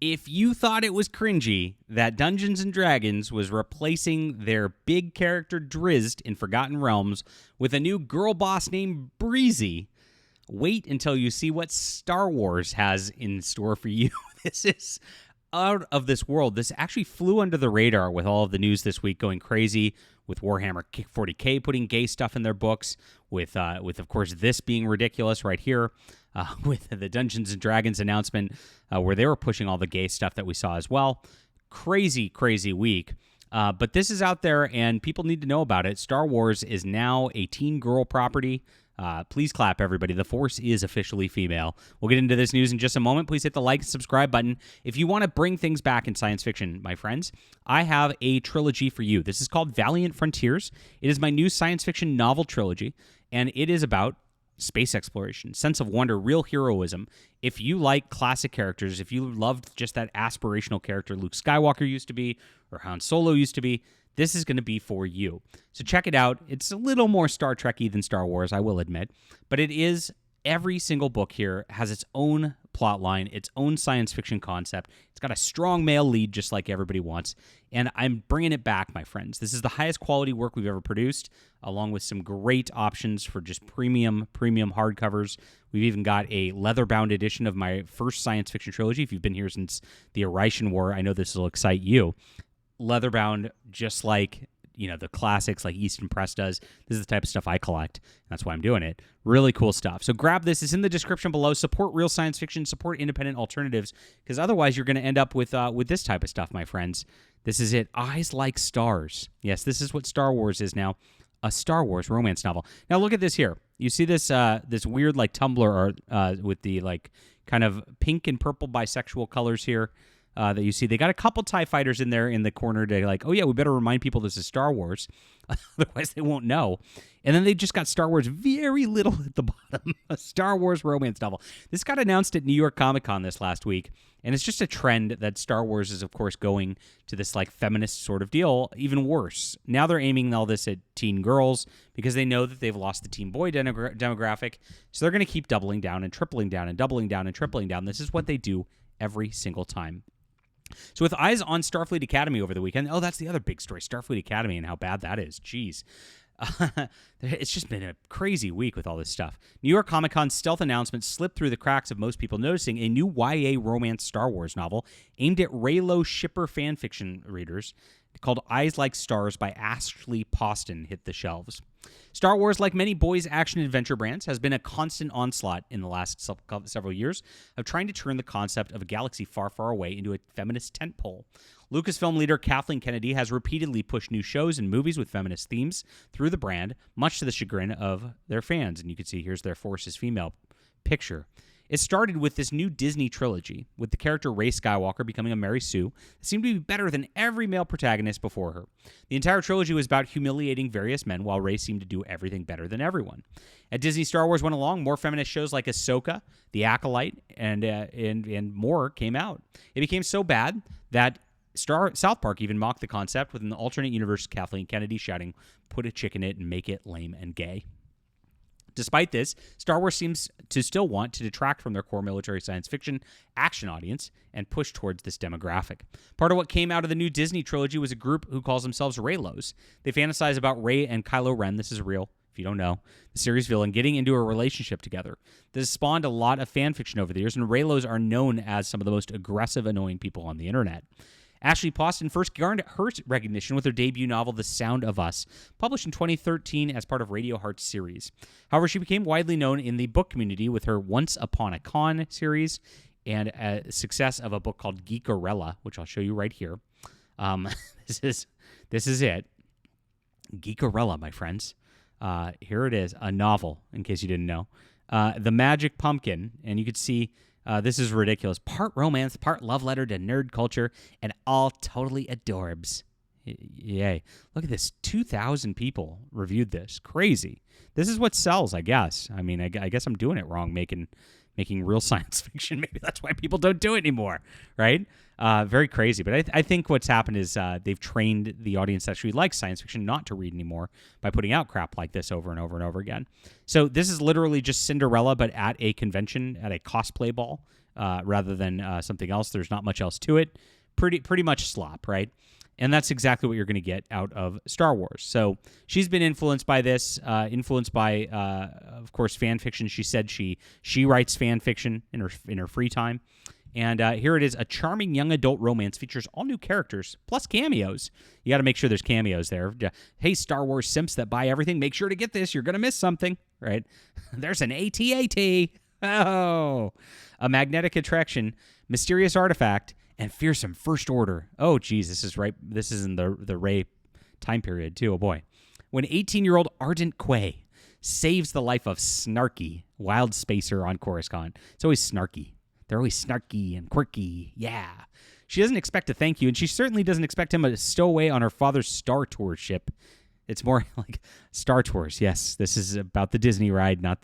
If you thought it was cringy that Dungeons & Dragons was replacing their big character Drizzt in Forgotten Realms with a new girl boss named Breezy, wait until you see what Star Wars has in store for you. This is out of this world. This actually flew under the radar with all of the news this week going crazy, with Warhammer 40K putting gay stuff in their books, with of course this being ridiculous right here, with the Dungeons & Dragons announcement where they were pushing all the gay stuff that we saw as well. Crazy week. But this is out there and people need to know about it. Star Wars is now a teen girl property. Please clap, everybody. The Force is officially female. We'll get into this news in just a moment. Please hit the like and subscribe button. If you want to bring things back in science fiction, my friends, I have a trilogy for you. This is called Valiant Frontiers. It is my new science fiction novel trilogy, and it is about space exploration, sense of wonder, real heroism. If you like classic characters, if you loved just that aspirational character Luke Skywalker used to be, or Han Solo used to be, this is going to be for you. So check it out. It's a little more Star Trek-y than Star Wars, I will admit, but it is, every single book here has its own plot line, its own science fiction concept. It's got a strong male lead just like everybody wants, and I'm bringing it back, my friends. This is the highest quality work we've ever produced, along with some great options for just premium hardcovers. We've even got a leather-bound edition of my first science fiction trilogy. If you've been here since the Arishan War, I know this will excite you. Leather-bound, just like the classics like Easton Press does. This is the type of stuff I collect. That's why I'm doing it. Really cool stuff. So grab this. It's in the description below. Support real science fiction. Support independent alternatives, because otherwise you're going to end up with this type of stuff, my friends. This is it. Eyes Like Stars. Yes, this is what Star Wars is now. A Star Wars romance novel. Now look at this here. You see this this weird like Tumblr art with the like kind of pink and purple bisexual colors here. That you see. They got a couple TIE fighters in there in the corner to like, oh yeah, we better remind people this is Star Wars. Otherwise they won't know. And then they just got Star Wars very little at the bottom. A Star Wars romance novel. This got announced at New York Comic Con this last week. And it's just a trend that Star Wars is, of course, going to this like feminist sort of deal. Even worse. Now they're aiming all this at teen girls because they know that they've lost the teen boy demographic. So they're going to keep doubling down and tripling down and doubling down and tripling down. This is what they do every single time. So with eyes on Starfleet Academy over the weekend, oh, that's the other big story, Starfleet Academy and how bad that is. Jeez. It's just been a crazy week with all this stuff. New York Comic Con stealth announcement slipped through the cracks of most people noticing a new YA romance Star Wars novel aimed at Reylo shipper fanfiction readers called Eyes Like Stars by Ashley Poston hit the shelves. Star Wars, like many boys' action-adventure brands, has been a constant onslaught in the last several years of trying to turn the concept of a galaxy far, far away into a feminist tentpole. Lucasfilm leader Kathleen Kennedy has repeatedly pushed new shows and movies with feminist themes through the brand, much to the chagrin of their fans. And you can see here's their Force is Female picture. It started with this new Disney trilogy, with the character Rey Skywalker becoming a Mary Sue that seemed to be better than every male protagonist before her. The entire trilogy was about humiliating various men, while Rey seemed to do everything better than everyone. As Disney Star Wars went along, more feminist shows like Ahsoka, The Acolyte, and more came out. It became so bad that South Park even mocked the concept with an alternate universe Kathleen Kennedy shouting, "Put a chick in it and make it lame and gay." Despite this, Star Wars seems to still want to detract from their core military science fiction action audience and push towards this demographic. Part of what came out of the new Disney trilogy was a group who calls themselves Reylos. They fantasize about Rey and Kylo Ren, this is real, if you don't know, the series villain, getting into a relationship together. This has spawned a lot of fan fiction over the years, and Reylos are known as some of the most aggressive, annoying people on the internet. Ashley Poston first garnered her recognition with her debut novel, The Sound of Us, published in 2013 as part of Radio Heart's series. However, she became widely known in the book community with her Once Upon a Con series and a success of a book called Geekarella, which I'll show you right here. This is it. Geekarella, my friends. Here it is, a novel, in case you didn't know. The Magic Pumpkin, and you could see... this is ridiculous. Part romance, part love letter to nerd culture, and all totally adorbs. Yay. Look at this. 2,000 people reviewed this. Crazy. This is what sells, I guess. I mean, I guess I'm doing it wrong, making real science fiction. Maybe that's why people don't do it anymore, right? Very crazy. But I think what's happened is they've trained the audience that actually likes science fiction not to read anymore by putting out crap like this over and over and over again. So this is literally just Cinderella, but at a convention, at a cosplay ball. rather than something else. There's not much else to it. Pretty much slop, right? And that's exactly what you're going to get out of Star Wars. So she's been influenced by this, influenced by, of course, fan fiction. She said she writes fan fiction in her free time. And here it is. A charming young adult romance features all new characters plus cameos. You got to make sure there's cameos there. Hey, Star Wars simps that buy everything, make sure to get this. You're going to miss something, right? There's an AT-AT. Oh, a magnetic attraction, mysterious artifact, and fearsome first order. Oh, geez, this is right. This is in the Rey time period, too. Oh, boy. When 18-year-old Ardent Quay saves the life of Snarky, wild spacer on Coruscant. It's always snarky. They're always snarky and quirky. Yeah. She doesn't expect a thank you, and she certainly doesn't expect him to stow away on her father's Star Tours ship. It's more like Star Tours. Yes, this is about the Disney ride, not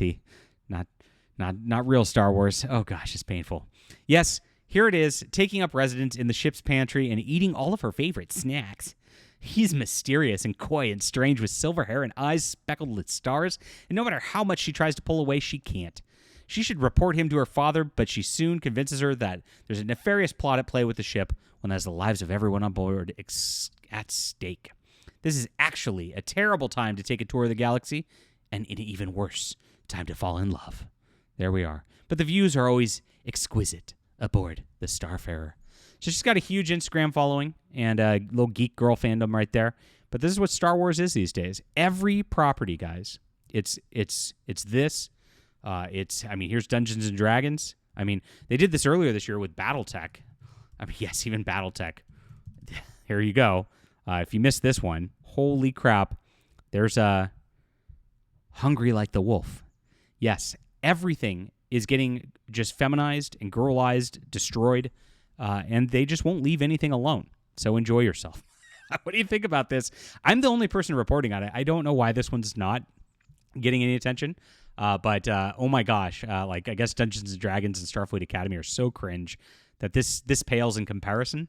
real Star Wars. Oh, gosh, it's painful. Yes, here it is, taking up residence in the ship's pantry and eating all of her favorite snacks. He's mysterious and coy and strange with silver hair and eyes speckled with stars, and no matter how much she tries to pull away, she can't. She should report him to her father, but she soon convinces her that there's a nefarious plot at play with the ship when there's the lives of everyone on board at stake. This is actually a terrible time to take a tour of the galaxy, and an even worse time to fall in love. There we are. But the views are always exquisite aboard the Starfarer. So she's got a huge Instagram following and a little geek girl fandom right there. But this is what Star Wars is these days. Every property, guys. It's this. Here's Dungeons and Dragons. I mean, they did this earlier this year with BattleTech. I mean, yes, even BattleTech. Here you go. If you missed this one, holy crap. There's Hungry Like the Wolf. Yes, everything is getting just feminized and girlized, destroyed, and they just won't leave anything alone. So enjoy yourself. What do you think about this? I'm the only person reporting on it. I don't know why this one's not getting any attention. But oh my gosh, I guess Dungeons and Dragons and Starfleet Academy are so cringe that this pales in comparison.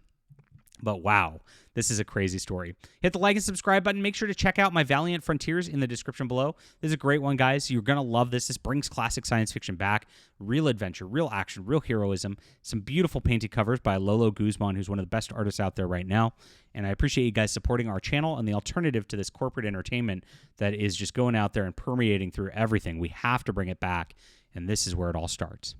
But wow, this is a crazy story. Hit the like and subscribe button. Make sure to check out my Valiant Frontiers in the description below. This is a great one, guys. You're going to love this. This brings classic science fiction back. Real adventure, real action, real heroism. Some beautiful painted covers by Lolo Guzman, who's one of the best artists out there right now. And I appreciate you guys supporting our channel and the alternative to this corporate entertainment that is just going out there and permeating through everything. We have to bring it back, and this is where it all starts.